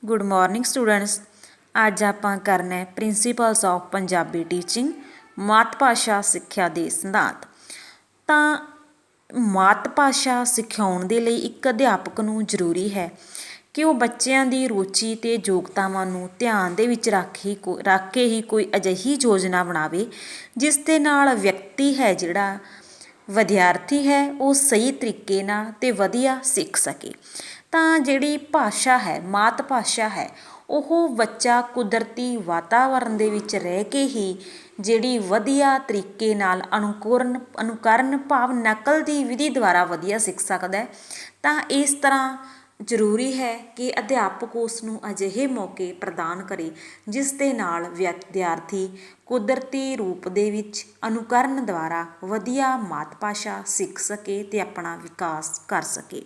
Good morning students. अज आपां करना है प्रिंसीपल्स ऑफ पंजाबी टीचिंग मात भाषा सिक्ख्या दे सिद्धांत। ਤਾਂ ਮਾਤ ਭਾਸ਼ਾ ਸਿਖਾਉਣ ਦੇ ਲਈ ਇੱਕ ਅਧਿਆਪਕ ਨੂੰ ਜ਼ਰੂਰੀ ਹੈ ਕਿ ਉਹ ਬੱਚਿਆਂ ਦੀ ਰੁਚੀ ਅਤੇ ਯੋਗਤਾਵਾਂ ਨੂੰ ਧਿਆਨ ਦੇ ਵਿੱਚ ਰੱਖ ਕੇ ਹੀ ਕੋਈ ਅਜਿਹੀ ਯੋਜਨਾ ਬਣਾਵੇ ਜਿਸ ਦੇ ਨਾਲ ਵਿਅਕਤੀ ਹੈ ਜਿਹੜਾ ਵਿਦਿਆਰਥੀ ਹੈ ਉਹ ਸਹੀ ਤਰੀਕੇ ਨਾਲ ਅਤੇ ਵਧੀਆ ਸਿੱਖ ਸਕੇ। ਤਾਂ ਜਿਹੜੀ ਭਾਸ਼ਾ ਹੈ ਮਾਤ ਭਾਸ਼ਾ ਹੈ ਉਹ ਬੱਚਾ ਕੁਦਰਤੀ ਵਾਤਾਵਰਨ ਦੇ ਵਿੱਚ ਰਹਿ ਕੇ ਹੀ ਜਿਹੜੀ ਵਧੀਆ ਤਰੀਕੇ ਨਾਲ ਅਨੁਕਰਨ ਭਾਵ ਨਕਲ ਦੀ ਵਿਧੀ ਦੁਆਰਾ ਵਧੀਆ ਸਿੱਖ ਸਕਦਾ ਹੈ। ਤਾਂ ਇਸ ਤਰ੍ਹਾਂ ਜ਼ਰੂਰੀ ਹੈ ਕਿ ਅਧਿਆਪਕ ਉਸ ਨੂੰ ਅਜਿਹੇ ਮੌਕੇ ਪ੍ਰਦਾਨ ਕਰੇ ਜਿਸ ਦੇ ਨਾਲ ਵਿਦਿਆਰਥੀ ਕੁਦਰਤੀ ਰੂਪ ਦੇ ਵਿੱਚ ਅਨੁਕਰਨ ਦੁਆਰਾ ਵਧੀਆ ਮਾਤ ਭਾਸ਼ਾ ਸਿੱਖ ਸਕੇ ਅਤੇ ਆਪਣਾ ਵਿਕਾਸ ਕਰ ਸਕੇ।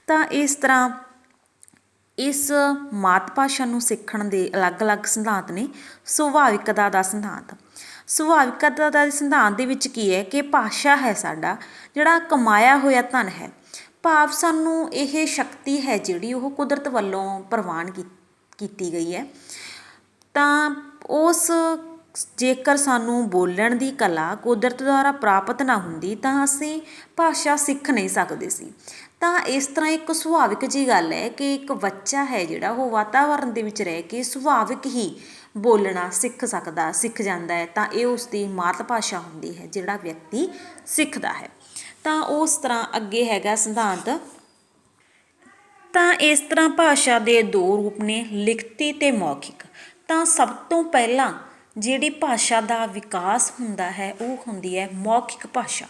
ਤਾਂ ਇਸ ਤਰ੍ਹਾਂ ਇਸ ਮਾਤ ਭਾਸ਼ਾ ਨੂੰ ਸਿੱਖਣ ਦੇ ਅਲੱਗ-ਅਲੱਗ ਸਿਧਾਂਤ ਨੇ। ਸੁਭਾਵਿਕਤਾ ਦਾ ਸਿਧਾਂਤ। ਸੁਭਾਵਿਕਤਾ ਦਾ ਸਿਧਾਂਤ ਦੇ ਵਿੱਚ ਕੀ ਹੈ ਕਿ ਭਾਸ਼ਾ ਹੈ ਸਾਡਾ ਜਿਹੜਾ ਕਮਾਇਆ ਹੋਇਆ ਧਨ ਹੈ, ਭਾਵ ਸਾਨੂੰ ਇਹ ਸ਼ਕਤੀ ਹੈ ਜਿਹੜੀ ਉਹ ਕੁਦਰਤ ਵੱਲੋਂ ਪ੍ਰਵਾਨ ਕੀਤੀ ਗਈ ਹੈ। ਤਾਂ ਉਸ ਜੇਕਰ ਸਾਨੂੰ ਬੋਲਣ ਦੀ ਕਲਾ ਕੁਦਰਤ ਦੁਆਰਾ ਪ੍ਰਾਪਤ ਨਾ ਹੁੰਦੀ ਤਾਂ ਅਸੀਂ ਭਾਸ਼ਾ ਸਿੱਖ ਨਹੀਂ ਸਕਦੇ ਸੀ। ਤਾਂ ਇਸ ਤਰ੍ਹਾਂ ਇੱਕ ਸੁਭਾਵਿਕ ਜਿਹੀ ਗੱਲ ਹੈ ਕਿ ਇੱਕ ਬੱਚਾ ਹੈ ਜਿਹੜਾ ਉਹ ਵਾਤਾਵਰਨ ਦੇ ਵਿੱਚ ਰਹਿ ਕੇ ਸੁਭਾਵਿਕ ਹੀ ਬੋਲਣਾ ਸਿੱਖ ਜਾਂਦਾ ਹੈ। ਤਾਂ ਇਹ ਉਸ ਦੀ ਮਾਤ ਭਾਸ਼ਾ ਹੁੰਦੀ ਹੈ ਜਿਹੜਾ ਵਿਅਕਤੀ ਸਿੱਖਦਾ ਹੈ। ਤਾਂ ਉਸ ਤਰ੍ਹਾਂ ਅੱਗੇ ਹੈਗਾ ਸਿਧਾਂਤ। ਤਾਂ ਇਸ ਤਰ੍ਹਾਂ ਭਾਸ਼ਾ ਦੇ ਦੋ ਰੂਪ ਨੇ, ਲਿਖਤੀ ਅਤੇ ਮੌਖਿਕ। ਤਾਂ ਸਭ ਤੋਂ ਪਹਿਲਾਂ ਜਿਹੜੀ ਭਾਸ਼ਾ ਦਾ ਵਿਕਾਸ ਹੁੰਦਾ ਹੈ ਉਹ ਹੁੰਦੀ ਹੈ ਮੌਖਿਕ ਭਾਸ਼ਾ,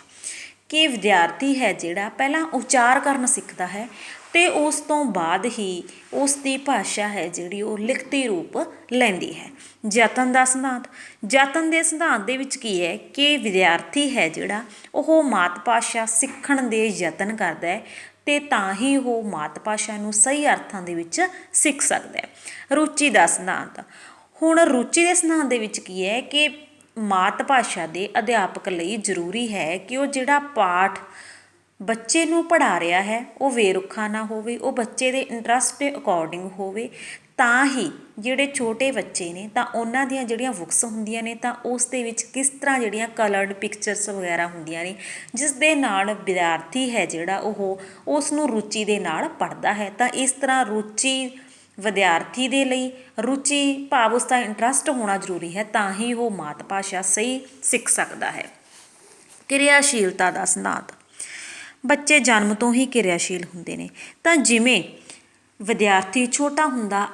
ਕਿ ਵਿਦਿਆਰਥੀ ਹੈ ਜਿਹੜਾ ਪਹਿਲਾਂ ਉਚਾਰ ਕਰਨ ਸਿੱਖਦਾ ਹੈ ਅਤੇ ਉਸ ਤੋਂ ਬਾਅਦ ਹੀ ਉਸ ਦੀ ਭਾਸ਼ਾ ਹੈ ਜਿਹੜੀ ਉਹ ਲਿਖਤੀ ਰੂਪ ਲੈਂਦੀ ਹੈ। ਯਤਨ ਦਾ ਸਿਧਾਂਤ। ਯਤਨ ਦੇ ਸਿਧਾਂਤ ਦੇ ਵਿੱਚ ਕੀ ਹੈ ਕਿ ਵਿਦਿਆਰਥੀ ਹੈ ਜਿਹੜਾ ਉਹ ਮਾਤ ਭਾਸ਼ਾ ਸਿੱਖਣ ਦੇ ਯਤਨ ਕਰਦਾ ਹੈ ਅਤੇ ਤਾਂ ਹੀ ਉਹ ਮਾਤ ਭਾਸ਼ਾ ਨੂੰ ਸਹੀ ਅਰਥਾਂ ਦੇ ਵਿੱਚ ਸਿੱਖ ਸਕਦਾ ਹੈ। ਰੁਚੀ ਦਾ ਸਿਧਾਂਤ। ਹੁਣ ਰੁਚੀ ਦੇ ਸਿਧਾਂਤ ਦੇ ਵਿੱਚ ਕੀ ਹੈ ਕਿ ਮਾਤ ਭਾਸ਼ਾ ਦੇ ਅਧਿਆਪਕ ਲਈ ਜ਼ਰੂਰੀ ਹੈ ਕਿ ਉਹ ਜਿਹੜਾ ਪਾਠ ਬੱਚੇ ਨੂੰ ਪੜ੍ਹਾ ਰਿਹਾ ਹੈ ਉਹ ਬੇਰੁੱਖਾ ਨਾ ਹੋਵੇ, ਉਹ ਬੱਚੇ ਦੇ ਇੰਟਰਸਟ ਦੇ ਅਕੋਰਡਿੰਗ ਹੋਵੇ। ਤਾਂ ਹੀ ਜਿਹੜੇ ਛੋਟੇ ਬੱਚੇ ਨੇ ਤਾਂ ਉਹਨਾਂ ਦੀਆਂ ਜਿਹੜੀਆਂ ਬੁੱਕਸ ਹੁੰਦੀਆਂ ਨੇ ਤਾਂ ਉਸ ਦੇ ਵਿੱਚ ਕਿਸ ਤਰ੍ਹਾਂ ਜਿਹੜੀਆਂ ਕਲਰਡ ਪਿਕਚਰਸ ਵਗੈਰਾ ਹੁੰਦੀਆਂ ਨੇ ਜਿਸ ਦੇ ਨਾਲ ਵਿਦਿਆਰਥੀ ਹੈ ਜਿਹੜਾ ਉਹ ਉਸ ਨੂੰ ਰੁਚੀ ਦੇ ਨਾਲ ਪੜ੍ਹਦਾ ਹੈ। ਤਾਂ ਇਸ ਤਰ੍ਹਾਂ ਰੁਚੀ ਵਿਦਿਆਰਥੀ ਦੇ ਲਈ ਰੁਚੀ ਭਾਵ ਉਸ ਦਾ ਇੰਟਰਸਟ ਹੋਣਾ ਜ਼ਰੂਰੀ ਹੈ ਤਾਂ ਹੀ ਉਹ ਮਾਤ ਭਾਸ਼ਾ ਸਹੀ ਸਿੱਖ ਸਕਦਾ ਹੈ। ਕਿਰਿਆਸ਼ੀਲਤਾ ਦਾ ਸਿਧਾਂਤ। ਬੱਚੇ ਜਨਮ ਤੋਂ ਹੀ ਕਿਰਿਆਸ਼ੀਲ ਹੁੰਦੇ ਨੇ। ਤਾਂ ਜਿਵੇਂ ਵਿਦਿਆਰਥੀ ਛੋਟਾ ਹੁੰਦਾ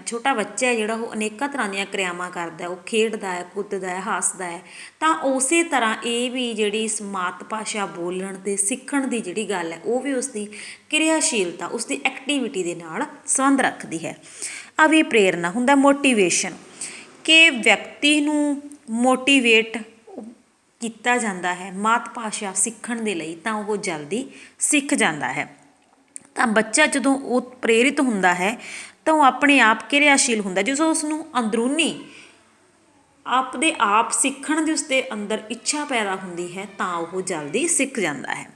ਛੋਟਾ ਬੱਚਾ ਹੈ ਜਿਹੜਾ ਉਹ ਅਨੇਕਾਂ ਤਰ੍ਹਾਂ ਦੀਆਂ ਕਿਰਿਆਵਾਂ ਕਰਦਾ, ਉਹ ਖੇਡਦਾ ਹੈ, ਕੁੱਦਦਾ ਹੈ, ਹੱਸਦਾ ਹੈ। ਤਾਂ ਉਸੇ ਤਰ੍ਹਾਂ ਇਹ ਵੀ ਜਿਹੜੀ ਇਸ ਮਾਤ ਭਾਸ਼ਾ ਬੋਲਣ ਅਤੇ ਸਿੱਖਣ ਦੀ ਜਿਹੜੀ ਗੱਲ ਹੈ ਉਹ ਵੀ ਉਸਦੀ ਕਿਰਿਆਸ਼ੀਲਤਾ ਉਸਦੀ ਐਕਟੀਵਿਟੀ ਦੇ ਨਾਲ ਸੰਬੰਧ ਰੱਖਦੀ ਹੈ। ਅਭਿਪ੍ਰੇਰਨਾ ਹੁੰਦਾ ਮੋਟੀਵੇਸ਼ਨ, ਕਿ ਵਿਅਕਤੀ ਨੂੰ ਮੋਟੀਵੇਟ ਕੀਤਾ ਜਾਂਦਾ ਹੈ ਮਾਤ ਭਾਸ਼ਾ ਸਿੱਖਣ ਦੇ ਲਈ ਤਾਂ ਉਹ ਜਲਦੀ ਸਿੱਖ ਜਾਂਦਾ ਹੈ। ਤਾਂ ਬੱਚਾ ਜਦੋਂ ਉਹ ਪ੍ਰੇਰਿਤ ਹੁੰਦਾ ਹੈ ਤਾਂ ਉਹ ਆਪਣੇ ਆਪ ਕਿਰਿਆਸ਼ੀਲ ਹੁੰਦਾ। ਜਦੋਂ ਉਸਨੂੰ ਅੰਦਰੂਨੀ ਆਪਦੇ ਆਪ ਸਿੱਖਣ ਦੀ ਉਸਦੇ ਅੰਦਰ ਇੱਛਾ ਪੈਦਾ ਹੁੰਦੀ ਹੈ ਤਾਂ ਉਹ ਜਲਦੀ ਸਿੱਖ ਜਾਂਦਾ ਹੈ।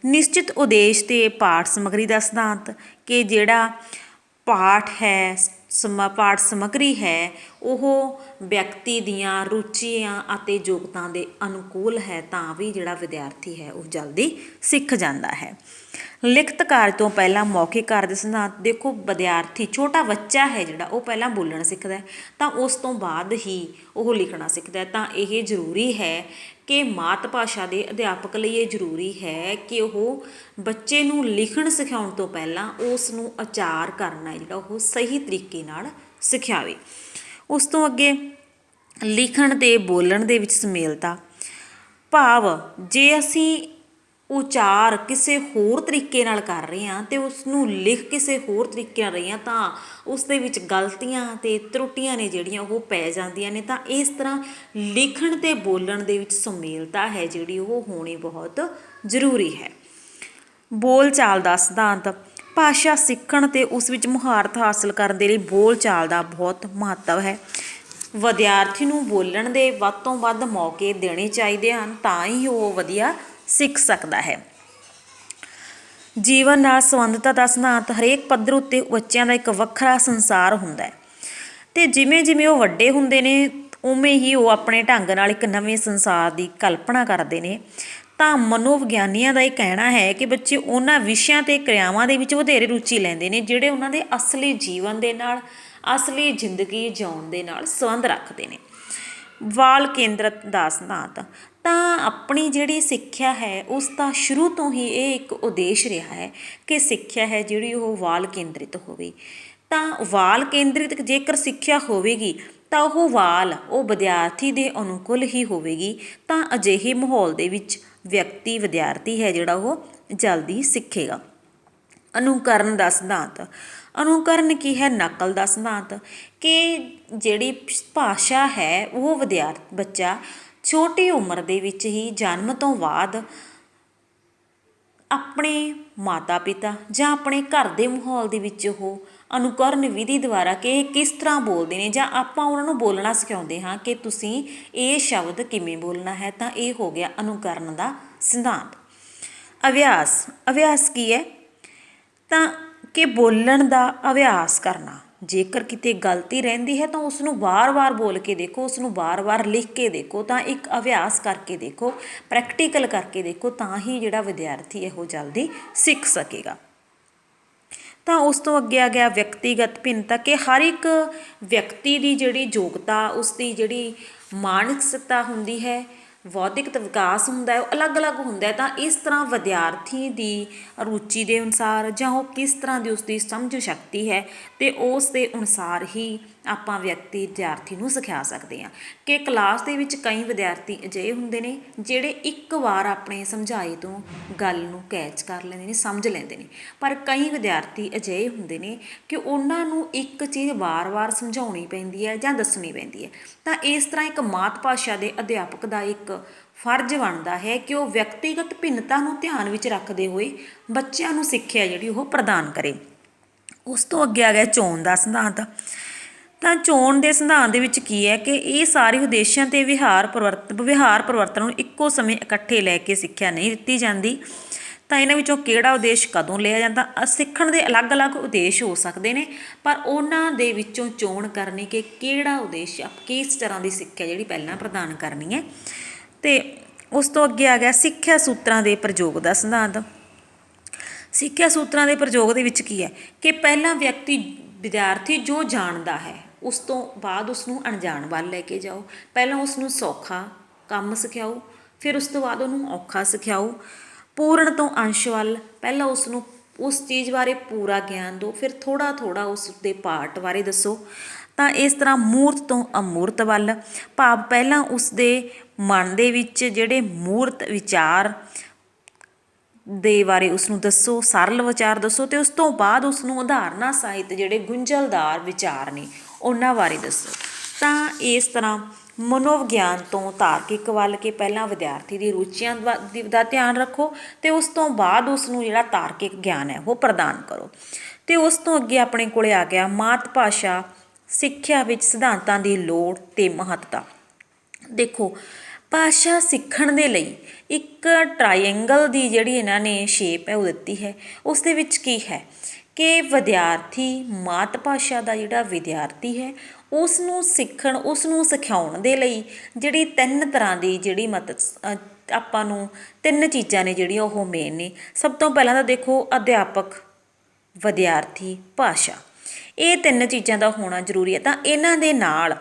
ਨਿਸ਼ਚਿਤ ਉਦੇਸ਼ ਅਤੇ ਪਾਠ ਸਮੱਗਰੀ ਦਾ ਸਿਧਾਂਤ, ਕਿ ਜਿਹੜਾ ਪਾਠ ਹੈ ਪਾਠ ਸਮੱਗਰੀ ਹੈ ਉਹ ਵਿਅਕਤੀ ਦੀਆਂ ਰੁਚੀਆਂ ਅਤੇ ਯੋਗਤਾ ਦੇ ਅਨੁਕੂਲ ਹੈ ਤਾਂ ਵੀ ਜਿਹੜਾ ਵਿਦਿਆਰਥੀ ਹੈ ਉਹ ਜਲਦੀ ਸਿੱਖ ਜਾਂਦਾ ਹੈ। ਲਿਖਤ ਕਾਰਜ ਤੋਂ ਪਹਿਲਾਂ ਮੌਖਿਕ ਕਾਰਜ ਦੇ ਸਿਧਾਂਤ। ਦੇਖੋ ਵਿਦਿਆਰਥੀ ਛੋਟਾ ਬੱਚਾ ਹੈ ਜਿਹੜਾ ਉਹ ਪਹਿਲਾਂ ਬੋਲਣਾ ਸਿੱਖਦਾ ਤਾਂ ਉਸ ਤੋਂ ਬਾਅਦ ਹੀ ਉਹ ਲਿਖਣਾ ਸਿੱਖਦਾ। ਤਾਂ ਇਹ ਜ਼ਰੂਰੀ ਹੈ ਕਿ ਮਾਤ ਭਾਸ਼ਾ ਦੇ ਅਧਿਆਪਕ ਲਈ ਇਹ ਜ਼ਰੂਰੀ ਹੈ ਕਿ ਉਹ ਬੱਚੇ ਨੂੰ ਲਿਖਣ ਸਿਖਾਉਣ ਤੋਂ ਪਹਿਲਾਂ ਉਸ ਨੂੰ ਉਚਾਰ ਕਰਨਾ ਜਿਹੜਾ ਉਹ ਸਹੀ ਤਰੀਕੇ ਨਾਲ ਸਿਖਾਵੇ। ਉਸ ਤੋਂ ਅੱਗੇ ਲਿਖਣ ਅਤੇ ਬੋਲਣ ਦੇ ਵਿੱਚ ਸੁਮੇਲਤਾ, ਭਾਵ ਜੇ ਅਸੀਂ ਉਚਾਰ ਕਿਸੇ ਹੋਰ ਤਰੀਕੇ ਨਾਲ ਕਰ ਰਹੇ ਹਾਂ ਅਤੇ ਉਸ ਨੂੰ ਲਿਖ ਕਿਸੇ ਹੋਰ ਤਰੀਕੇ ਨਾਲ ਰਹੇ ਹਾਂ ਤਾਂ ਉਸ ਦੇ ਵਿੱਚ ਗਲਤੀਆਂ ਅਤੇ ਤਰੁੱਟੀਆਂ ਨੇ ਜਿਹੜੀਆਂ ਉਹ ਪੈ ਜਾਂਦੀਆਂ ਨੇ। ਤਾਂ ਇਸ ਤਰ੍ਹਾਂ ਲਿਖਣ ਅਤੇ ਬੋਲਣ ਦੇ ਵਿੱਚ ਸੁਮੇਲਤਾ ਹੈ ਜਿਹੜੀ ਉਹ ਹੋਣੀ ਬਹੁਤ ਜ਼ਰੂਰੀ ਹੈ। ਬੋਲ ਚਾਲ ਦਾ ਸਿਧਾਂਤ। ਭਾਸ਼ਾ ਸਿੱਖਣ ਅਤੇ ਉਸ ਵਿੱਚ ਮੁਹਾਰਤ ਹਾਸਲ ਕਰਨ ਦੇ ਲਈ ਬੋਲ ਚਾਲ ਦਾ ਬਹੁਤ ਮਹੱਤਵ ਹੈ। ਵਿਦਿਆਰਥੀ ਨੂੰ ਬੋਲਣ ਦੇ ਵੱਧ ਤੋਂ ਵੱਧ ਮੌਕੇ ਦੇਣੇ ਚਾਹੀਦੇ ਹਨ ਤਾਂ ਹੀ ਉਹ ਵਧੀਆ ਸਿੱਖ ਸਕਦਾ ਹੈ। ਜੀਵਨ ਨਾਲ ਸੰਬੰਧਤਾ ਦਾ ਸਿਧਾਂਤ ਹਰੇਕ ਪੱਧਰ ਉੱਤੇ ਬੱਚਿਆਂ ਦਾ ਇੱਕ ਵੱਖਰਾ ਸੰਸਾਰ ਹੁੰਦਾ ਹੈ ਅਤੇ ਜਿਵੇਂ ਜਿਵੇਂ ਉਹ ਵੱਡੇ ਹੁੰਦੇ ਨੇ ਉਵੇਂ ਹੀ ਉਹ ਆਪਣੇ ਢੰਗ ਨਾਲ ਇੱਕ ਨਵੇਂ ਸੰਸਾਰ ਦੀ ਕਲਪਨਾ ਕਰਦੇ ਨੇ। ਤਾਂ ਮਨੋਵਿਗਿਆਨੀਆਂ ਦਾ ਇਹ ਕਹਿਣਾ ਹੈ ਕਿ ਬੱਚੇ ਉਹਨਾਂ ਵਿਸ਼ਿਆਂ ਅਤੇ ਕਿਰਿਆਵਾਂ ਦੇ ਵਿੱਚ ਵਧੇਰੇ ਰੁਚੀ ਲੈਂਦੇ ਨੇ ਜਿਹੜੇ ਉਹਨਾਂ ਦੇ ਅਸਲੀ ਜੀਵਨ ਦੇ ਨਾਲ, ਅਸਲੀ ਜ਼ਿੰਦਗੀ ਜਿਉਣ ਦੇ ਨਾਲ ਸੰਬੰਧ ਰੱਖਦੇ ਨੇ। ਵਾਲ ਕੇਂਦਰਿਤ ਦਾ ਸਿਧਾਂਤ, ਤਾਂ ਆਪਣੀ ਜਿਹੜੀ ਸਿੱਖਿਆ ਹੈ ਉਸ ਦਾ ਸ਼ੁਰੂ ਤੋਂ ਹੀ ਇਹ ਇੱਕ ਉਦੇਸ਼ ਰਿਹਾ ਹੈ ਕਿ ਸਿੱਖਿਆ ਹੈ ਜਿਹੜੀ ਉਹ ਵਾਲ ਕੇਂਦਰਿਤ ਹੋਵੇ। ਤਾਂ ਵਾਲ ਕੇਂਦਰਿਤ ਜੇਕਰ ਸਿੱਖਿਆ ਹੋਵੇਗੀ ਤਾਂ ਉਹ ਵਿਦਿਆਰਥੀ ਦੇ ਅਨੁਕੂਲ ਹੀ ਹੋਵੇਗੀ। ਤਾਂ ਅਜਿਹੇ ਮਾਹੌਲ ਦੇ ਵਿੱਚ ਵਿਦਿਆਰਥੀ ਹੈ ਜਿਹੜਾ ਉਹ ਜਲਦੀ ਸਿੱਖੇਗਾ। ਅਨੁਕਰਨ ਦਾ ਸਿਧਾਂਤ, ਅਨੁਕਰਨ ਕੀ ਹੈ? ਨਕਲ ਦਾ ਸਿਧਾਂਤ, ਕਿ ਜਿਹੜੀ ਭਾਸ਼ਾ ਹੈ ਉਹ ਬੱਚਾ ਛੋਟੀ ਉਮਰ ਦੇ ਵਿੱਚ ਹੀ ਜਨਮ ਤੋਂ ਬਾਅਦ ਆਪਣੇ ਮਾਤਾ ਪਿਤਾ ਜਾਂ ਆਪਣੇ ਘਰ ਦੇ ਮਾਹੌਲ ਦੇ ਵਿੱਚ ਉਹ ਅਨੁਕਰਨ ਵਿਧੀ ਦੁਆਰਾ ਕਿ ਇਹ ਕਿਸ ਤਰ੍ਹਾਂ ਬੋਲਦੇ ਨੇ ਜਾਂ ਆਪਾਂ ਉਹਨਾਂ ਨੂੰ ਬੋਲਣਾ ਸਿਖਾਉਂਦੇ ਹਾਂ ਕਿ ਤੁਸੀਂ ਇਹ ਸ਼ਬਦ ਕਿਵੇਂ ਬੋਲਣਾ ਹੈ। ਤਾਂ ਇਹ ਹੋ ਗਿਆ ਅਨੁਕਰਨ ਦਾ ਸਿਧਾਂਤ। ਅਭਿਆਸ, ਅਭਿਆਸ ਕੀ ਹੈ? ਤਾਂ ਕਿ ਬੋਲਣ ਦਾ ਅਭਿਆਸ ਕਰਨਾ। ਜੇਕਰ ਕਿਤੇ ਗਲਤੀ ਰਹਿੰਦੀ ਹੈ ਤਾਂ ਉਸ ਨੂੰ ਵਾਰ-ਵਾਰ ਬੋਲ ਕੇ ਦੇਖੋ, ਉਸ ਨੂੰ ਵਾਰ-ਵਾਰ ਲਿਖ ਕੇ ਦੇਖੋ, ਤਾਂ ਇੱਕ ਅਭਿਆਸ ਕਰਕੇ ਦੇਖੋ, ਪ੍ਰੈਕਟੀਕਲ ਕਰਕੇ ਦੇਖੋ, ਤਾਂ ਹੀ ਜਿਹੜਾ ਵਿਦਿਆਰਥੀ ਹੈ ਉਹ ਜਲਦੀ ਸਿੱਖ ਸਕੇਗਾ। ਤਾਂ ਉਸ ਤੋਂ ਅੱਗੇ ਆ ਗਿਆ ਵਿਅਕਤੀਗਤ ਭਿੰਨਤਾ, ਕਿ ਹਰ ਇੱਕ ਵਿਅਕਤੀ ਦੀ ਜਿਹੜੀ ਯੋਗਤਾ, ਉਸ ਦੀ ਜਿਹੜੀ ਮਾਨਸਿਕਤਾ ਹੁੰਦੀ ਹੈ, ਬੌਧਿਕ ਵਿਕਾਸ ਹੁੰਦਾ ਹੈ, ਉਹ ਅਲੱਗ-ਅਲੱਗ ਹੁੰਦਾ ਹੈ। ਤਾਂ ਇਸ ਤਰ੍ਹਾਂ ਵਿਦਿਆਰਥੀ ਦੀ ਰੁਚੀ ਦੇ ਅਨੁਸਾਰ ਜਾਂ ਉਹ ਕਿਸ ਤਰ੍ਹਾਂ ਦੀ ਉਸਦੀ ਸਮਝ ਸ਼ਕਤੀ ਹੈ ਅਤੇ ਉਸ ਦੇ ਅਨੁਸਾਰ ਹੀ ਆਪਾਂ ਵਿਦਿਆਰਥੀ ਨੂੰ ਸਿਖਾ ਸਕਦੇ ਹਾਂ। ਕਿ ਕਲਾਸ ਦੇ ਵਿੱਚ ਕਈ ਵਿਦਿਆਰਥੀ ਅਜਿਹੇ ਹੁੰਦੇ ਨੇ ਜਿਹੜੇ ਇੱਕ ਵਾਰ ਆਪਣੇ ਸਮਝਾਏ ਤੋਂ ਗੱਲ ਨੂੰ ਕੈਚ ਕਰ ਲੈਂਦੇ ਨੇ, ਸਮਝ ਲੈਂਦੇ ਨੇ। ਪਰ ਕਈ ਵਿਦਿਆਰਥੀ ਅਜਿਹੇ ਹੁੰਦੇ ਨੇ ਕਿ ਉਹਨਾਂ ਨੂੰ ਇੱਕ ਚੀਜ਼ ਵਾਰ-ਵਾਰ ਸਮਝਾਉਣੀ ਪੈਂਦੀ ਹੈ ਜਾਂ ਦੱਸਣੀ ਪੈਂਦੀ ਹੈ। ਤਾਂ ਇਸ ਤਰ੍ਹਾਂ ਇੱਕ ਮਾਤ ਭਾਸ਼ਾ ਦੇ ਅਧਿਆਪਕ ਦਾ ਇੱਕ ਫਰਜ਼ ਬਣਦਾ ਹੈ ਕਿ ਉਹ ਵਿਅਕਤੀਗਤ ਭਿੰਨਤਾ ਨੂੰ ਧਿਆਨ ਵਿੱਚ ਰੱਖਦੇ ਹੋਏ ਬੱਚਿਆਂ ਨੂੰ ਸਿੱਖਿਆ ਜਿਹੜੀ ਉਹ ਪ੍ਰਦਾਨ ਕਰੇ। ਉਸ ਤੋਂ ਅੱਗੇ ਆ ਗਿਆ ਚੋਣ ਦਾ ਸਿਧਾਂਤ। ਤਾਂ ਚੋਣ ਦੇ ਸਿਧਾਂਤ ਦੇ ਵਿੱਚ ਕੀ ਹੈ ਕਿ ਇਹ ਸਾਰੇ ਉਦੇਸ਼ਾਂ ਅਤੇ ਵਿਹਾਰ ਪਰਿਵਰਤਨ ਨੂੰ ਇੱਕੋ ਸਮੇਂ ਇਕੱਠੇ ਲੈ ਕੇ ਸਿੱਖਿਆ ਨਹੀਂ ਦਿੱਤੀ ਜਾਂਦੀ। ਤਾਂ ਇਹਨਾਂ ਵਿੱਚੋਂ ਕਿਹੜਾ ਉਦੇਸ਼ ਕਦੋਂ ਲਿਆ ਜਾਂਦਾ? ਸਿੱਖਣ ਦੇ ਅਲੱਗ-ਅਲੱਗ ਉਦੇਸ਼ ਹੋ ਸਕਦੇ ਨੇ, ਪਰ ਉਹਨਾਂ ਦੇ ਵਿੱਚੋਂ ਚੋਣ ਕਰਨੀ ਕਿ ਕਿਹੜਾ ਉਦੇਸ਼ ਕਿਸ ਤਰ੍ਹਾਂ ਦੀ ਸਿੱਖਿਆ ਜਿਹੜੀ ਪਹਿਲਾਂ ਪ੍ਰਦਾਨ ਕਰਨੀ ਹੈ। ਅਤੇ ਉਸ ਤੋਂ ਅੱਗੇ ਆ ਗਿਆ ਸਿੱਖਿਆ ਸੂਤਰਾਂ ਦੇ ਪ੍ਰਯੋਗ ਦਾ ਸਿਧਾਂਤ। ਸਿੱਖਿਆ ਸੂਤਰਾਂ ਦੇ ਪ੍ਰਯੋਗ ਦੇ ਵਿੱਚ ਕੀ ਹੈ ਕਿ ਪਹਿਲਾਂ ਵਿਦਿਆਰਥੀ ਜੋ ਜਾਣਦਾ ਹੈ ਉਸ ਤੋਂ ਬਾਅਦ ਉਸਨੂੰ ਅਣਜਾਣ ਵੱਲ ਲੈ ਕੇ ਜਾਓ। ਪਹਿਲਾਂ ਉਸਨੂੰ ਸੌਖਾ ਕੰਮ ਸਿਖਾਓ, ਫਿਰ ਉਸ ਤੋਂ ਬਾਅਦ ਉਹਨੂੰ ਔਖਾ ਸਿਖਾਓ। ਪੂਰਨ ਤੋਂ ਅੰਸ਼ ਵੱਲ, ਪਹਿਲਾਂ ਉਸਨੂੰ ਉਸ ਚੀਜ਼ ਬਾਰੇ ਪੂਰਾ ਗਿਆਨ ਦਿਓ, ਫਿਰ ਥੋੜ੍ਹਾ ਥੋੜ੍ਹਾ ਉਸ ਦੇ ਪਾਰਟ ਬਾਰੇ ਦੱਸੋ। ਤਾਂ ਇਸ ਤਰ੍ਹਾਂ ਮੂਰਤ ਤੋਂ ਅਮੂਰਤ ਵੱਲ, ਭਾਵ ਪਹਿਲਾਂ ਉਸ ਦੇ ਮਨ ਦੇ ਵਿੱਚ ਜਿਹੜੇ ਮੂਰਤ ਵਿਚਾਰ ਦੇ ਬਾਰੇ ਉਸਨੂੰ ਦੱਸੋ, ਸਰਲ ਵਿਚਾਰ ਦੱਸੋ, ਅਤੇ ਉਸ ਤੋਂ ਬਾਅਦ ਉਸਨੂੰ ਉਦਾਹਰਨਾਂ ਸਾਹਿਤ ਜਿਹੜੇ ਗੁੰਝਲਦਾਰ ਵਿਚਾਰ ਨੇ ਉਹਨਾਂ ਬਾਰੇ ਦੱਸੋ। ਤਾਂ ਇਸ ਤਰ੍ਹਾਂ ਮਨੋਵਿਗਿਆਨ ਤੋਂ ਤਾਰਕਿਕ ਵੱਲ, ਕਿ ਪਹਿਲਾਂ ਵਿਦਿਆਰਥੀ ਦੀ ਰੁਚੀਆਂ ਦਾ ਧਿਆਨ ਰੱਖੋ ਅਤੇ ਉਸ ਤੋਂ ਬਾਅਦ ਉਸਨੂੰ ਜਿਹੜਾ ਤਾਰਕਿਕ ਗਿਆਨ ਹੈ ਉਹ ਪ੍ਰਦਾਨ ਕਰੋ। ਅਤੇ ਉਸ ਤੋਂ ਅੱਗੇ ਆਪਣੇ ਕੋਲ ਆ ਗਿਆ ਮਾਤ ਭਾਸ਼ਾ ਸਿੱਖਿਆ ਵਿੱਚ ਸਿਧਾਂਤਾਂ ਦੀ ਲੋੜ ਅਤੇ ਮਹੱਤਤਾ। ਦੇਖੋ, ਭਾਸ਼ਾ ਸਿੱਖਣ ਦੇ ਲਈ ਇੱਕ ਟਰਾਇੰਗਲ ਦੀ ਜਿਹੜੀ ਇਹਨਾਂ ਨੇ ਸ਼ੇਪ ਹੈ ਉਹ ਦਿੱਤੀ ਹੈ। ਉਸ ਦੇ ਵਿੱਚ ਕੀ ਹੈ ਕਿ ਵਿਦਿਆਰਥੀ, ਮਾਤ ਭਾਸ਼ਾ ਦਾ ਜਿਹੜਾ ਵਿਦਿਆਰਥੀ ਹੈ ਉਸ ਨੂੰ ਸਿਖਾਉਣ ਦੇ ਲਈ ਜਿਹੜੀ ਤਿੰਨ ਤਰ੍ਹਾਂ ਦੀ ਜਿਹੜੀ ਆਪਾਂ ਨੂੰ ਤਿੰਨ ਚੀਜ਼ਾਂ ਨੇ ਜਿਹੜੀਆਂ ਉਹ ਮੇਨ ਨੇ। ਸਭ ਤੋਂ ਪਹਿਲਾਂ ਤਾਂ ਦੇਖੋ ਅਧਿਆਪਕ, ਵਿਦਿਆਰਥੀ, ਭਾਸ਼ਾ, ਇਹ ਤਿੰਨ ਚੀਜ਼ਾਂ ਦਾ ਹੋਣਾ ਜ਼ਰੂਰੀ ਹੈ। ਤਾਂ ਇਹਨਾਂ ਦੇ ਨਾਲ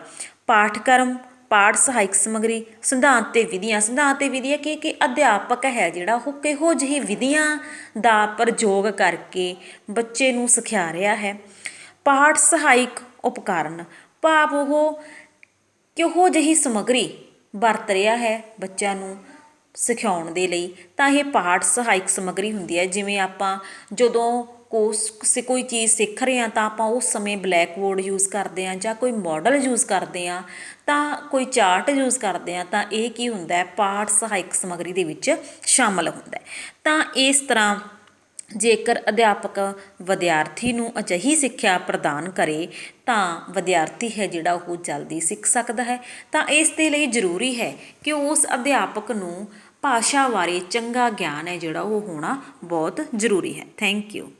ਪਾਠਕ੍ਰਮ, ਪਾਠ ਸਹਾਇਕ ਸਮੱਗਰੀ, ਸਿਧਾਂਤ ਅਤੇ ਵਿਧੀਆਂ। ਸਿਧਾਂਤ ਅਤੇ ਵਿਧੀਆਂ ਕਿ ਅਧਿਆਪਕ ਹੈ ਜਿਹੜਾ ਉਹ ਕਿਹੋ ਜਿਹੀ ਵਿਧੀਆਂ ਦਾ ਪ੍ਰਯੋਗ ਕਰਕੇ ਬੱਚੇ ਨੂੰ ਸਿਖਾ ਰਿਹਾ ਹੈ। ਪਾਠ ਸਹਾਇਕ ਉਪਕਰਨ, ਭਾਵ ਉਹ ਕਿਹੋ ਜਿਹੀ ਸਮੱਗਰੀ ਵਰਤ ਰਿਹਾ ਹੈ ਬੱਚਿਆਂ ਨੂੰ ਸਿਖਾਉਣ ਦੇ ਲਈ। ਤਾਂ ਇਹ ਪਾਠ ਸਹਾਇਕ ਸਮੱਗਰੀ ਹੁੰਦੀ ਹੈ। ਜਿਵੇਂ ਆਪਾਂ ਜਦੋਂ ਕੋਈ ਚੀਜ਼ ਸਿੱਖ ਰਹੇ ਹਾਂ ਤਾਂ ਆਪਾਂ ਉਸ ਸਮੇਂ ਬਲੈਕ ਬੋਰਡ ਯੂਜ਼ ਕਰਦੇ ਹਾਂ ਜਾਂ ਕੋਈ ਮਾਡਲ ਯੂਜ਼ ਕਰਦੇ ਹਾਂ, ਤਾਂ ਕੋਈ ਚਾਰਟ ਯੂਜ਼ ਕਰਦੇ ਹਾਂ, ਤਾਂ ਇਹ ਕੀ ਹੁੰਦਾ ਹੈ, ਪਾਠ ਸਹਾਇਕ ਸਮੱਗਰੀ ਦੇ ਵਿੱਚ ਸ਼ਾਮਲ ਹੁੰਦਾ ਹੈ। ਤਾਂ ਇਸ ਤਰ੍ਹਾਂ ਜੇਕਰ ਅਧਿਆਪਕ ਵਿਦਿਆਰਥੀ ਨੂੰ ਅਜਿਹੀ ਸਿੱਖਿਆ ਪ੍ਰਦਾਨ ਕਰੇ ਤਾਂ ਵਿਦਿਆਰਥੀ ਹੈ ਜਿਹੜਾ ਉਹ ਜਲਦੀ ਸਿੱਖ ਸਕਦਾ ਹੈ। ਤਾਂ ਇਸ ਦੇ ਲਈ ਜ਼ਰੂਰੀ ਹੈ ਕਿ ਉਸ ਅਧਿਆਪਕ ਨੂੰ ਭਾਸ਼ਾ ਬਾਰੇ ਚੰਗਾ ਗਿਆਨ ਹੈ ਜਿਹੜਾ ਉਹ ਹੋਣਾ ਬਹੁਤ ਜ਼ਰੂਰੀ ਹੈ। Thank you.